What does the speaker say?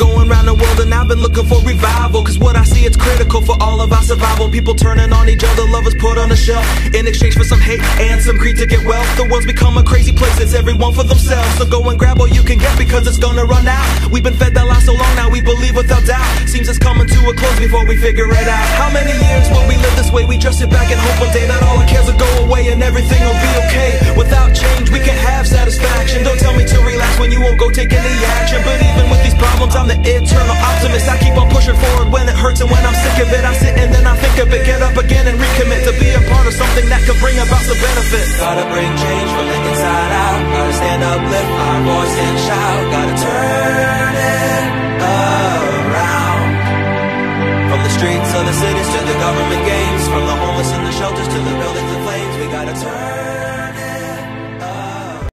going around the world and I've been looking for revival, cause what I see, it's critical for all of our survival. People turning on each other, lovers put on the shelf in exchange for some hate and some greed to get wealth. The world's become a crazy place, it's everyone for themselves. So go and grab all you can get, because it's gonna run out. We've been fed that lie so long now, we believe without doubt. Seems it's coming to a close before we figure it out. How many years will we live this way? We just sit back and hope one day that all our cares will go away and everything will be okay. Without change, we can't have satisfaction. Don't tell me to relax when you won't go take any action. But even with these problems, I'm the eternal optimist. I keep on pushing forward when it hurts, and when I'm sick of it, I sit and then I think of it. Get up again and recommit to be a part of something that could bring about some benefit. Gotta bring change from the inside out. Gotta stand up, lift our voice and shout. Gotta turn it around. From the streets of the cities to the government games, from the homeless in the shelters to the buildings in flames, we gotta turn